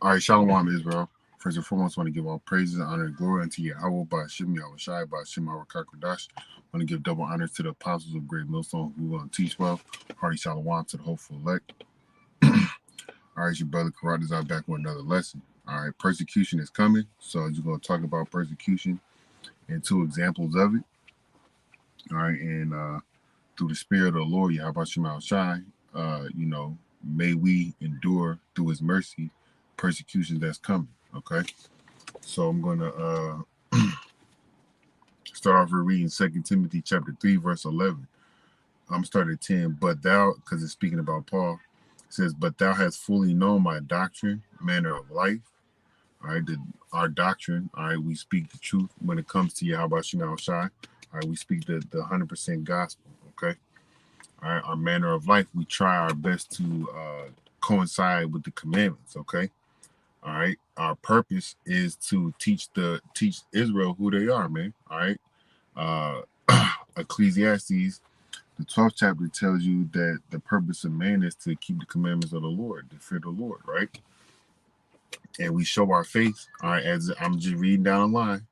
All right, Shalom, Israel. First and foremost, I want to give all praises, honor, and glory unto Yahweh by Hashem Yahushai, by Hashem Rakakwadash. I want to give double honors to the apostles of Great Millstone who will teach well. Hearty Shalom to the hopeful elect. All right, your brother Karat is out back with another lesson. All right, persecution is coming. So you're going to talk about persecution and two examples of it. All right, and through the spirit of the Lord, Yahweh Hashem Yahushai, may we endure through his mercy persecution that's coming. Okay, so I'm going to start off with reading 2 Timothy chapter 3, verse 11. I'm starting at 10. But thou, because it's speaking about Paul, it says, but thou hast fully known my doctrine, manner of life. All right, our doctrine. All right, we speak the truth when it comes to Yahweh Shai. All right, we speak the 100% gospel. Okay, all right, our manner of life. We try our best to coincide with the commandments. Okay. All right. Our purpose is to teach Israel who they are, man. All right. Ecclesiastes, the 12th chapter tells you that the purpose of man is to keep the commandments of the Lord, to fear the Lord, right? And we show our faith, all right, as I'm just reading down the line,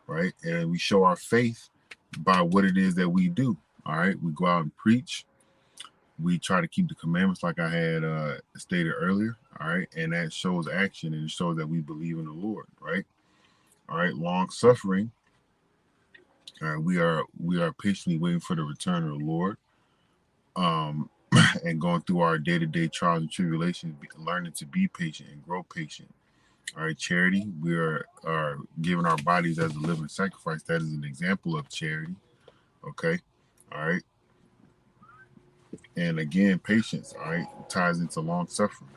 right? And we show our faith by what it is that we do. All right. We go out and preach. We try to keep the commandments like I had stated earlier, all right? And that shows action, and it shows that we believe in the Lord, right? All right, long suffering. All right, we are patiently waiting for the return of the Lord, and going through our day-to-day trials and tribulations, learning to be patient and grow patient. All right, charity. We are giving our bodies as a living sacrifice. That is an example of charity. Okay, all right. And again, patience, all right, ties into long suffering.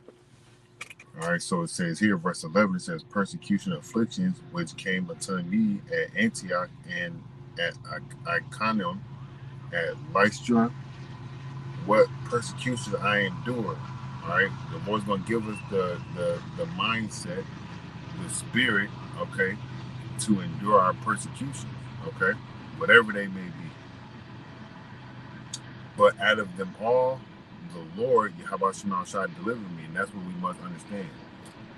All right, so it says here, verse 11, it says, persecution, afflictions, which came unto me at Antioch and at Iconium, at Lystra, what persecution I endured. All right, the Lord's going to give us the mindset, the spirit, okay, to endure our persecutions, okay, whatever they may be. But out of them all, the Lord, Yahweh Shai, delivered me. And that's what we must understand.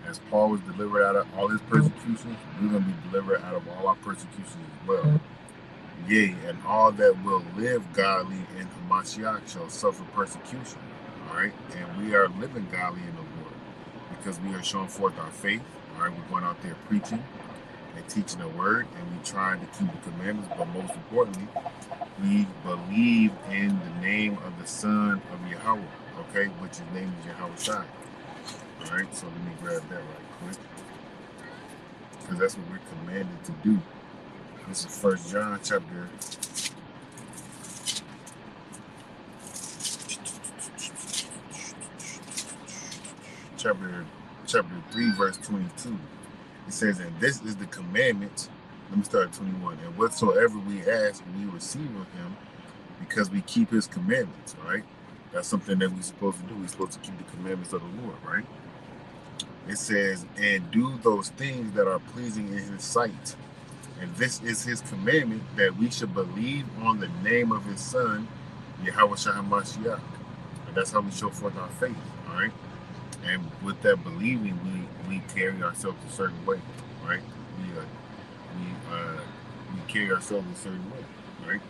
As Paul was delivered out of all his persecutions, we're going to be delivered out of all our persecutions as well. Yea, and all that will live godly in Hamashiach shall suffer persecution. All right? And we are living godly in the Lord because we are showing forth our faith. All right? We're going out there preaching and teaching the word, and we trying to keep the commandments, but most importantly, we believe in the name of the Son of Yahweh, okay, which his name is Yahweh Shai. All right, so let me grab that right quick, because that's what we're commanded to do. This is 1 John chapter 3, verse 22. It says, and this is the commandment. Let me start at 21. And whatsoever we ask, we receive of him, because we keep his commandments, right? That's something that we're supposed to do. We're supposed to keep the commandments of the Lord, right? It says, and do those things that are pleasing in his sight. And this is his commandment, that we should believe on the name of his Son, Yahweh Shai HaMashiach. And that's how we show forth our faith, all right? And with that believing, we carry ourselves a certain way, right? We carry ourselves a certain way, right?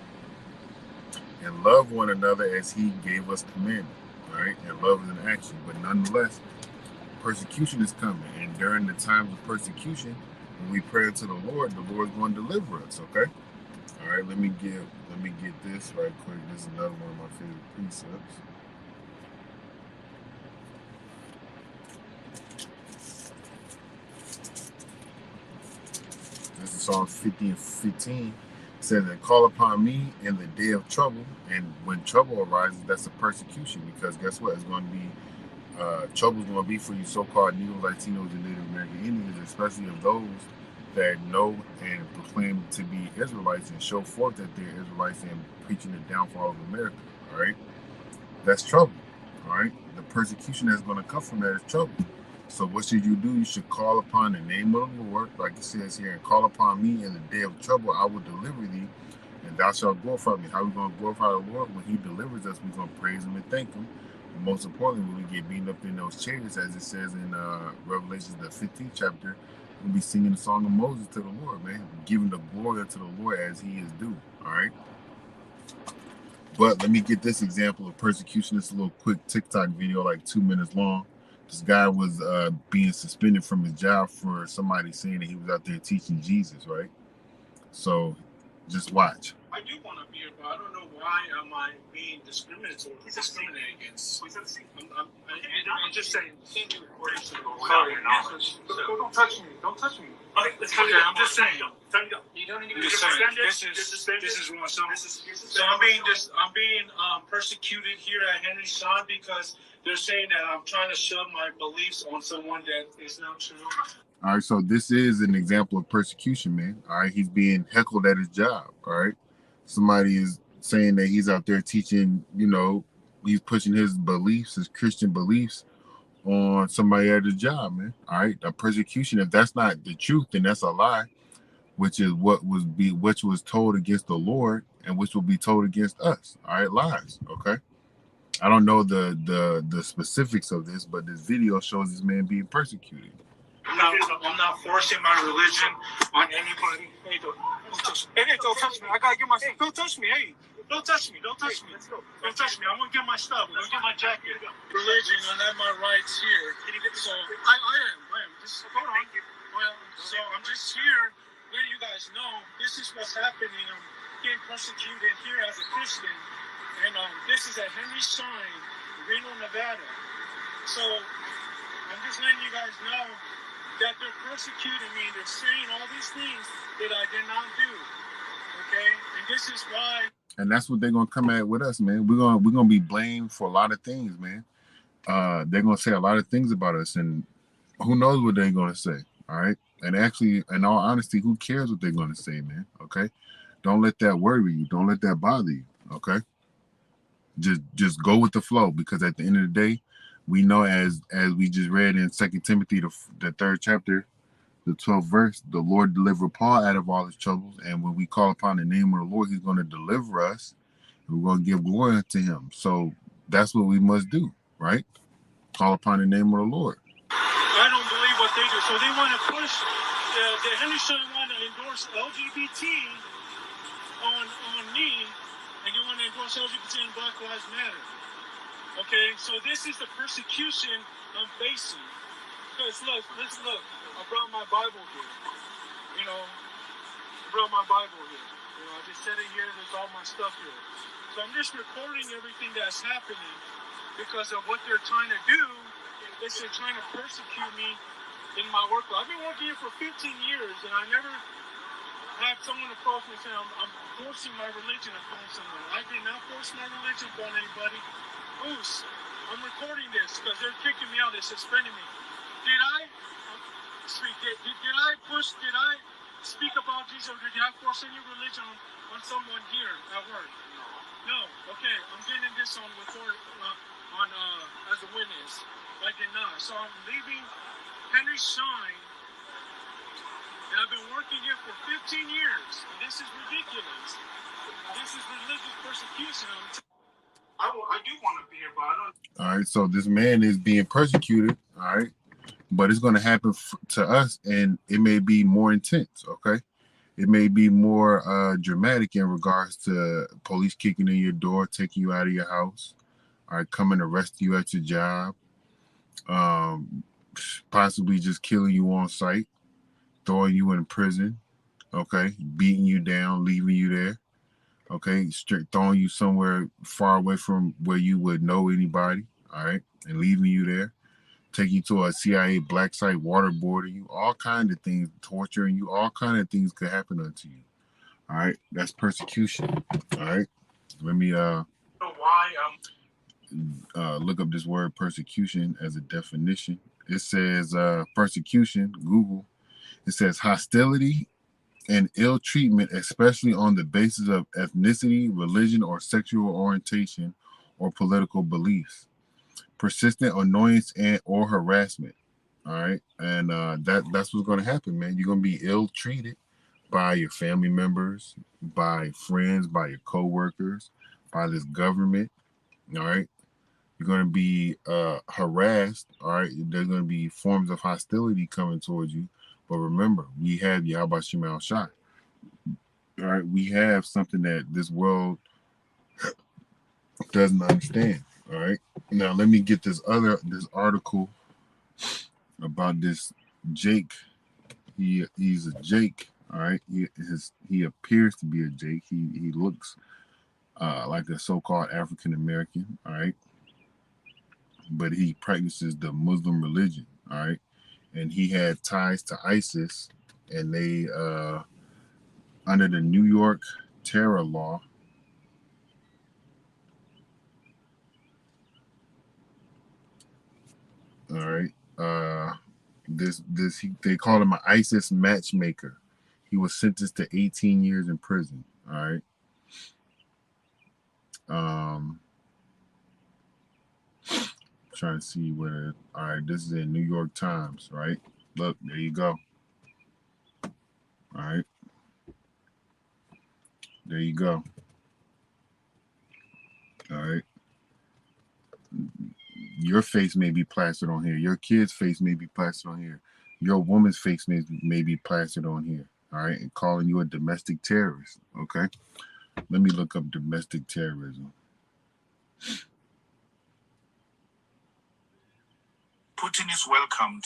And love one another as he gave us commandment, right? And love is an action, but nonetheless, persecution is coming. And during the times of persecution, when we pray to the Lord's going to deliver us, okay? All right, let me get this right quick. This is another one of my favorite precepts. This is Psalms 50 and 15. It says that call upon me in the day of trouble. And when trouble arises, that's a persecution, because guess what? It's going to be trouble's going to be for you so-called Negro, Latinos, and Native American Indians, especially of those that know and proclaim to be Israelites and show forth that they're Israelites and preaching the downfall of America. All right, that's trouble. All right, the persecution that's going to come from that is trouble. So what should you do? You should call upon the name of the Lord, like it says here, and call upon me in the day of trouble. I will deliver thee, and thou shalt glorify me. How are we going to glorify the Lord? When he delivers us, we're going to praise him and thank him. most importantly, when we get beaten up in those chairs, as it says in Revelation, the 15th chapter, we'll be singing the song of Moses to the Lord, man, giving the glory to the Lord as he is due. All right. But let me get this example of persecution. It's a little quick TikTok video, like 2 minutes long. This guy was being suspended from his job for somebody saying that he was out there teaching Jesus, right? So just watch. I do want to be here, but I don't know why am I being discriminated against. I'm just saying. Sorry, don't touch me. Don't touch me. Okay, I'm just saying. You don't need to This is what I'm being persecuted here at Henry Shawn because they're saying that I'm trying to shove my beliefs on someone that is not true. All right, so this is an example of persecution, man. All right, he's being heckled at his job. All right, somebody is saying that he's out there teaching, he's pushing his beliefs, his Christian beliefs on somebody at his job, man. All right, a persecution, if that's not the truth, then that's a lie, which is which was told against the Lord and which will be told against us. All right, lies. Okay. I don't know the specifics of this, but this video shows this man being persecuted. I'm not forcing my religion on anybody. Hey, don't touch me. Hey, don't touch me. I gotta get my stuff. Don't touch me. Hey, don't touch me. Don't touch me. Don't touch me. I'm gonna get my stuff. I'm gonna get my jacket. Religion and I have my rights here. So I am. Just hold on. Well, so I'm just here letting you guys know this is what's happening. I'm getting persecuted here as a Christian, and this is at Henry Shawn, Reno, Nevada. So I'm just letting you guys know that they're persecuting me. They're saying all these things that I did not do. Okay, and this is why. And that's what they're gonna come at with us, man. We're gonna be blamed for a lot of things, man. They're gonna say a lot of things about us, and who knows what they're gonna say. All right. And actually, in all honesty, who cares what they're gonna say, man? Okay. Don't let that worry you. Don't let that bother you. Okay. Just go with the flow, because at the end of the day, we know as we just read in 2 Timothy, the 3rd chapter, the 12th verse, the Lord delivered Paul out of all his troubles. And when we call upon the name of the Lord, he's going to deliver us. And we're going to give glory unto him. So that's what we must do, right? Call upon the name of the Lord. I don't believe what they do. So they want to push, the Henry Shawn want to endorse LGBT on me, and they want to endorse LGBT and Black Lives Matter. Okay, so this is the persecution I'm facing. Because let's look. I brought my Bible here. I brought my Bible here. I just set it here. There's all my stuff here. So I'm just recording everything that's happening because of what they're trying to do. Is they're trying to persecute me in my work. I've been working here for 15 years, and I never had someone approach me saying I'm forcing my religion upon someone. I did not force my religion upon anybody. Oops, I'm recording this because they're kicking me out. They're suspending me. Did I speak about Jesus, or did I force any religion on someone here at work? No. Okay, I'm getting this on record as a witness. I did not. So I'm leaving Henry Shawn, and I've been working here for 15 years. And this is ridiculous. This is religious persecution. I do want to be here, but I don't. All right, so this man is being persecuted, all right, but it's going to happen to us, and it may be more intense, okay? It may be more dramatic in regards to police kicking in your door, taking you out of your house, all right, coming to arrest you at your job, possibly just killing you on sight, throwing you in prison, okay, beating you down, leaving you there. Okay, throwing you somewhere far away from where you would know anybody, all right, and leaving you there, taking you to a CIA black site, waterboarding you, all kinds of things, torturing you, all kinds of things could happen unto you. All right, that's persecution. All right, let me look up this word persecution as a definition. It says persecution, Google. It says hostility and ill treatment, especially on the basis of ethnicity, religion, or sexual orientation, or political beliefs. Persistent annoyance and or harassment. All right, and that's what's going to happen, man. You're going to be ill treated by your family members, by friends, by your coworkers, by this government. All right, You're going to be harassed. All right, there's going to be forms of hostility coming towards you. But remember, we have Yahweh Shema Shai. All right, we have something that this world doesn't understand. All right, now let me get this article about this Jake. He's a Jake. All right, he appears to be a Jake. He looks like a so-called African American. All right, but he practices the Muslim religion. All right, and he had ties to ISIS, and they under the New York terror law. All right. They called him an ISIS matchmaker. He was sentenced to 18 years in prison. All right. Trying to see where. All right, this is in New York Times. Right. Look, there you go. All right. There you go. All right. Your face may be plastered on here. Your kid's face may be plastered on here. Your woman's face may be plastered on here. All right, and calling you a domestic terrorist. Okay, let me look up domestic terrorism. Putin is welcomed.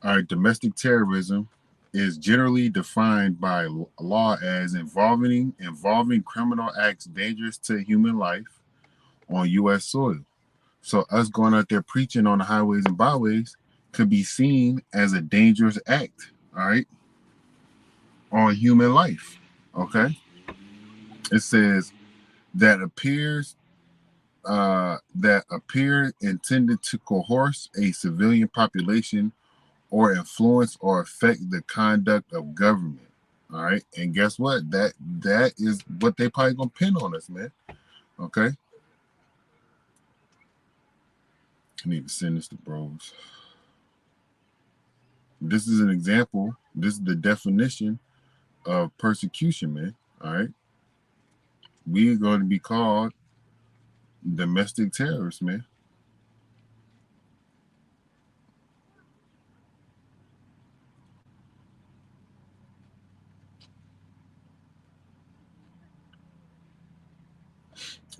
All right, domestic terrorism is generally defined by law as involving criminal acts dangerous to human life on U.S. soil. So us going out there preaching on the highways and byways could be seen as a dangerous act, all right, on human life. Okay. It says that appear intended to coerce a civilian population or influence or affect the conduct of government. All right. And guess what? That is what they probably gonna pin on us, man. Okay. I need to send this to bros. This is an example. This is the definition of persecution, man. All right. We are going to be called domestic terrorists, man.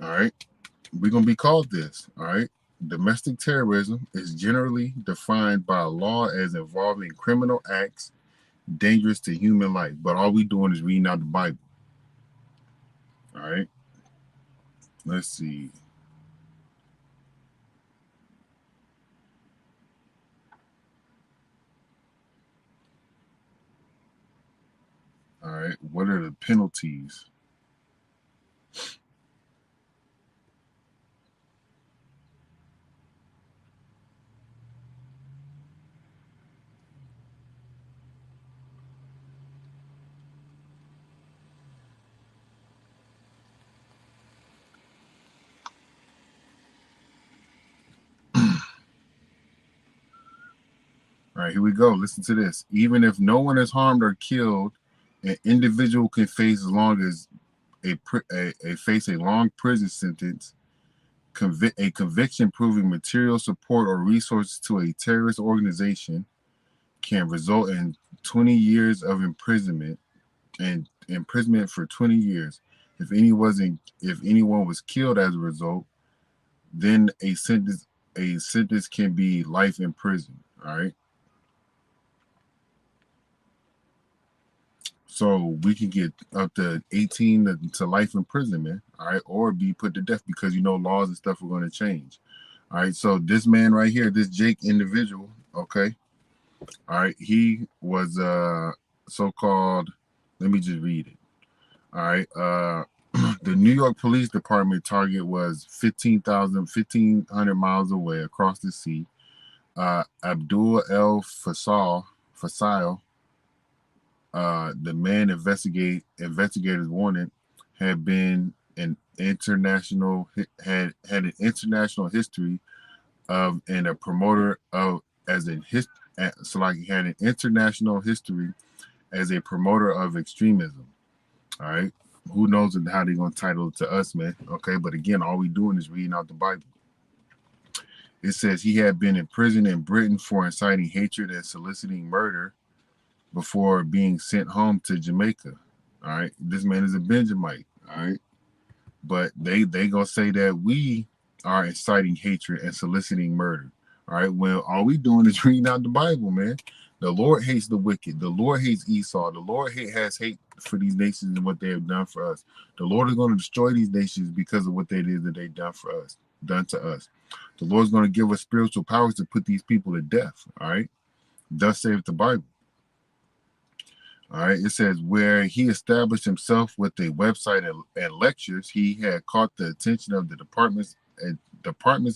All right. We're going to be called this. All right. Domestic terrorism is generally defined by law as involving criminal acts dangerous to human life. But all we doing is reading out the Bible. All right. Let's see. All right. What are the penalties? All right, here we go. Listen to this. Even if no one is harmed or killed, an individual can face as long as face a long prison sentence, a conviction proving material support or resources to a terrorist organization can result in 20 years of imprisonment and imprisonment for 20 years. If anyone was killed as a result, then a sentence can be life in prison. All right. So we can get up to 18 to life imprisonment, all right, or be put to death because laws and stuff are going to change. All right. So this man right here, this Jake individual, okay. All right, he was so-called, let me just read it. All right. The New York Police Department target was 1,500 miles away across the sea. Abdul El Fasal The man investigators wanted had been an international had an international history of and a promoter of as a so like he had an international history as a promoter of extremism. All right. Who knows how they're gonna title it to us, man? Okay, but again, all we doing is reading out the Bible. It says he had been imprisoned in Britain for inciting hatred and soliciting murder before being sent home to Jamaica. All right, this man is a Benjamite. All right, but they gonna say that we are inciting hatred and soliciting murder. All right, well, all we doing is reading out the Bible, man. The Lord hates the wicked. The Lord hates Esau. The Lord has hate for these nations and what they have done for us. The Lord is going to destroy these nations because of what they did that they done to us. The Lord's going to give us spiritual powers to put these people to death. All right, thus saith the Bible. All right, it says where he established himself with a website and lectures, he had caught the attention of the department's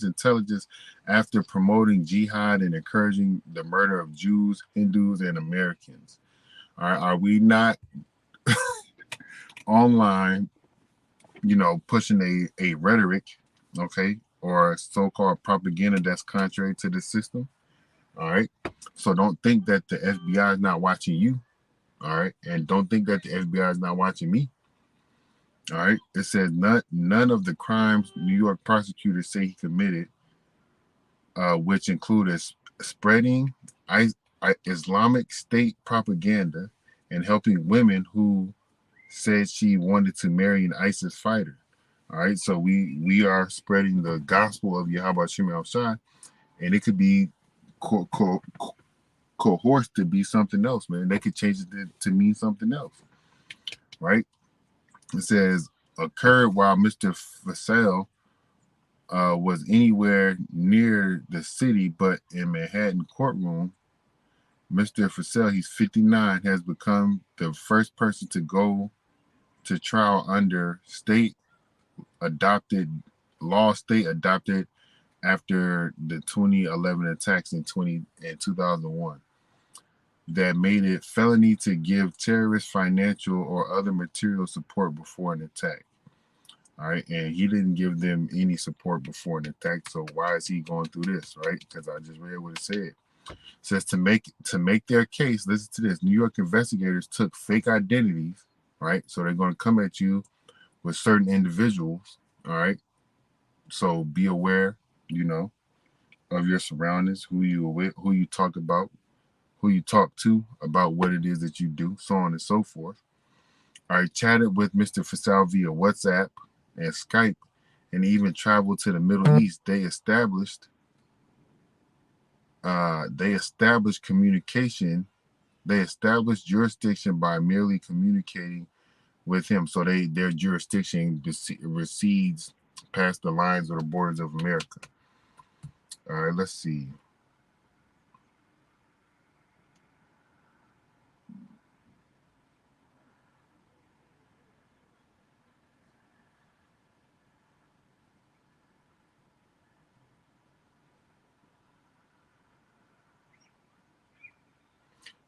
intelligence after promoting jihad and encouraging the murder of Jews, Hindus, and Americans. All right, are we not online, pushing a rhetoric, okay, or so-called propaganda that's contrary to the system? All right, so don't think that the FBI is not watching you. All right, and don't think that the FBI is not watching me. All right, it says none of the crimes New York prosecutors say he committed, which included spreading Islamic State propaganda and helping women who said she wanted to marry an ISIS fighter. All right, so we are spreading the gospel of Yahweh Shem Shai, and it could be coerced to be something else, man. They could change it to mean something else, right? It says occurred while Mr. Faisal was anywhere near the city, but in Manhattan courtroom. Mr. Faisal, he's 59, has become the first person to go to trial under state adopted after the 2011 attacks in 2001 that made it felony to give terrorist financial or other material support before an attack. All right, and he didn't give them any support before an attack, so why is he going through this, right? Because I just read what it said. It says to make their case, listen to this, New York investigators took fake identities, right? So they're going to come at you with certain individuals, all right? So be aware, of your surroundings, who you are with, who you talk about, who you talk to about what it is that you do, so on and so forth. All right, chatted with Mr. Faisal via WhatsApp and Skype, and even traveled to the Middle East. They established communication. They established jurisdiction by merely communicating with him. So their jurisdiction recedes past the lines or the borders of America. All right, let's see.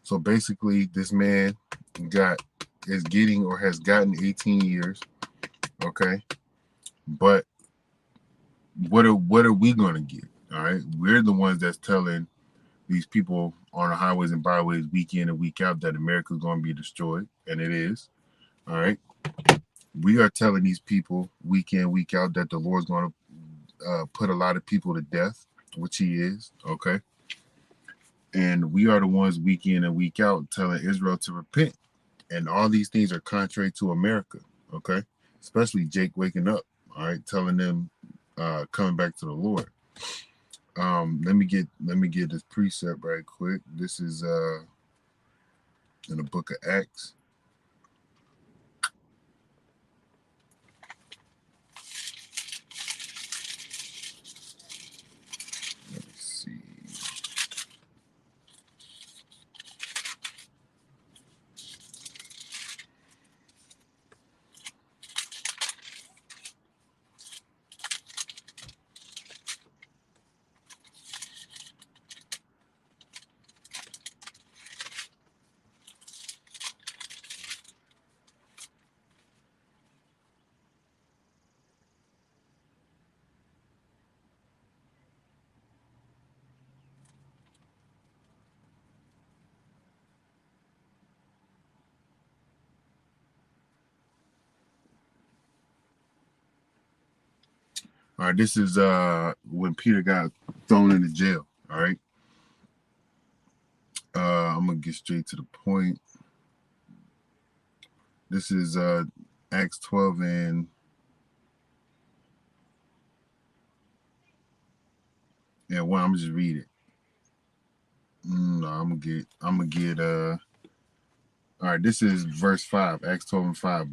So basically, this man has gotten 18 years. Okay, but what are we gonna get? All right, we're the ones that's telling these people on the highways and byways week in and week out that America's going to be destroyed, and it is. All right, we are telling these people week in week out that the Lord's going to put a lot of people to death, which He is. Okay. And we are the ones week in and week out telling Israel to repent. And all these things are contrary to America, okay? Especially Jake waking up, all right, telling them coming back to the Lord. Let me get this precept right quick. This is in the book of Acts. Let me see. All right, this is when Peter got thrown into jail. All right. I'm gonna get straight to the point. This is Acts 12 and one. I'm gonna just read it. No, I'm gonna get all right, this is verse 5, Acts 12 and 5.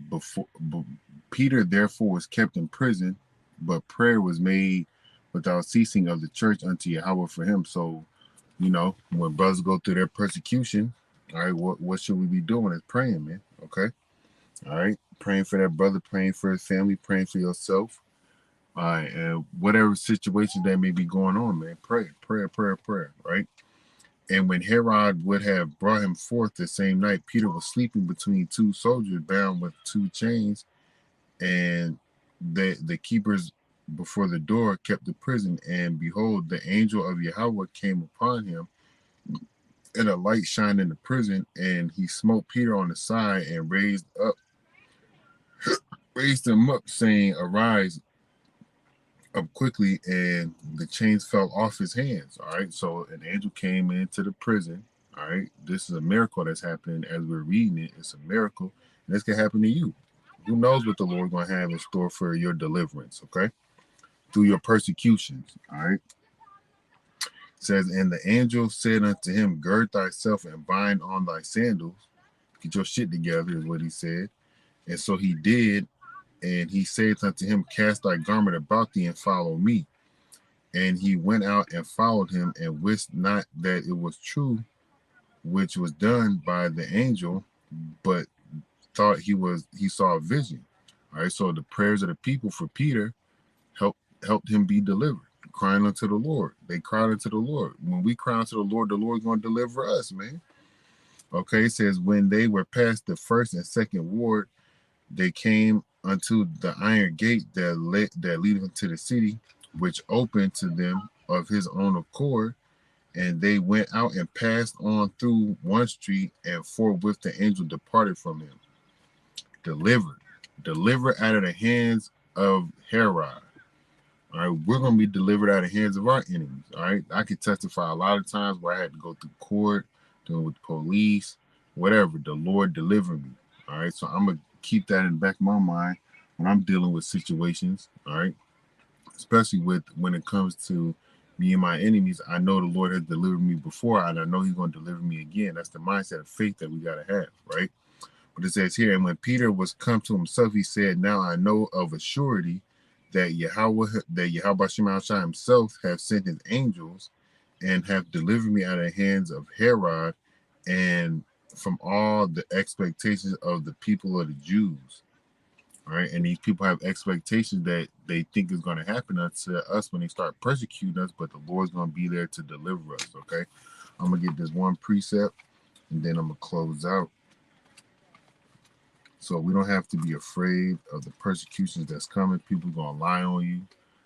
Peter therefore was kept in prison, but prayer was made without ceasing of the church unto Yahweh for him. So, you know, when brothers go through their persecution, all right, what should we be doing? Is praying, man. Okay. All right. Praying for that brother, praying for his family, praying for yourself. All right. And whatever situation that may be going on, man, pray, right? And when Herod would have brought him forth the same night, Peter was sleeping between two soldiers bound with two chains, and the keepers before the door kept the prison. And behold, the angel of Yahweh came upon him, and a light shined in the prison, and he smote Peter on the side and raised him up, saying, Arise up quickly, and the chains fell off his hands. All right, so an angel came into the prison. All right, this is a miracle that's happening as we're reading it. It's a miracle, and this can happen to you. Who knows what the Lord's going to have in store for your deliverance, okay? Through your persecutions, all right? It says, and the angel said unto him, Gird thyself and bind on thy sandals. Get your shit together, is what he said. And so he did, and he said unto him, Cast thy garment about thee and follow me. And he went out and followed him, and wist not that it was true, which was done by the angel, but thought he saw a vision. All right, so the prayers of the people for Peter helped him be delivered, crying unto the Lord. They cried unto the Lord. When we cry unto the Lord's going to deliver us, man. Okay, it says, when they were past the first and second ward, they came unto the iron gate that leadeth into the city, which opened to them of his own accord. And they went out and passed on through one street, and forthwith the angel departed from him. Delivered out of the hands of Herod. All right, we're going to be delivered out of the hands of our enemies. All right, I could testify a lot of times where I had to go through court, dealing with police, whatever. The Lord delivered me. All right, so I'm going to keep that in the back of my mind when I'm dealing with situations. All right, especially when it comes to me and my enemies. I know the Lord has delivered me before, and I know he's going to deliver me again. That's the mindset of faith that we got to have, right? But it says here, and when Peter was come to himself, he said, Now I know of a surety that Yahweh Shema Shai himself have sent his angels and have delivered me out of the hands of Herod and from all the expectations of the people of the Jews. All right, and these people have expectations that they think is going to happen to us when they start persecuting us, but the Lord's going to be there to deliver us. Okay, I'm gonna get this one precept, and then I'm gonna close out. So we don't have to be afraid of the persecutions that's coming. People gonna lie on you.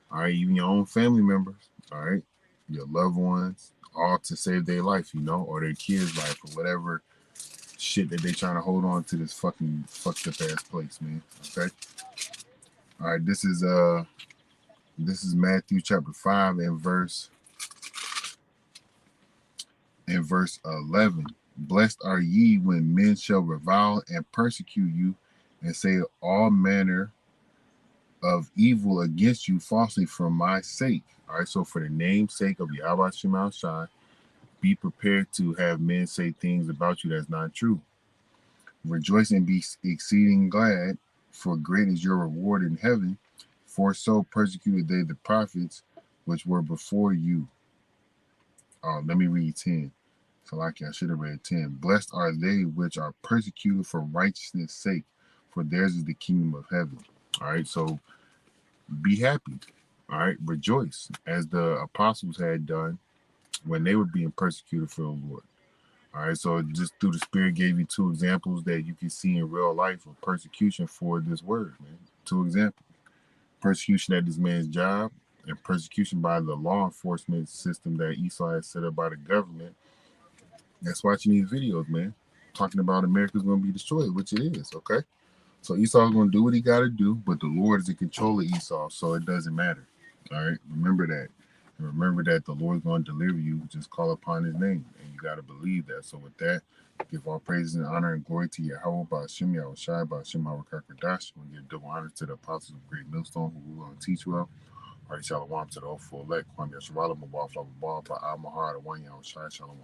All right, even your own family members. All right, your loved ones, all to save their life, you know, or their kids' life, or whatever shit that they trying to hold on to this fucking fucked up ass place, man. Okay. All right, this is Matthew chapter 5 and verse 11. Blessed are ye when men shall revile and persecute you, and say all manner of evil against you falsely for my sake. All right, so for the name's sake of Yahweh Shema Shai, be prepared to have men say things about you that's not true. Rejoice and be exceeding glad, for great is your reward in heaven, for so persecuted they the prophets which were before you. Let me read 10. So I should have read 10. Blessed are they which are persecuted for righteousness' sake, for theirs is the kingdom of heaven. All right, so be happy. All right, rejoice, as the apostles had done when they were being persecuted for the Lord. All right, so just through the Spirit gave you two examples that you can see in real life of persecution for this word, man. Two examples. Persecution at this man's job, and persecution by the law enforcement system that Esau has set up by the government. That's watching these videos, man. Talking about America's going to be destroyed, which it is, okay? So Esau's going to do what he got to do, but the Lord is in control of Esau, so it doesn't matter. All right, remember that. And remember that the Lord's going to deliver you. Just call upon his name. And you got to believe that. So with that, give all praises and honor and glory to Yahweh, Ba'ashem, Yahushai, Ba'ashem, Hawakakadash. We give double honor to the apostles of Great Millstone who will teach well. All right, shalom to the hopeful elect. Kwame Yasharala, Mabal, Flabba Ball, Ba'al Mahar, the one Yahushai, shalom.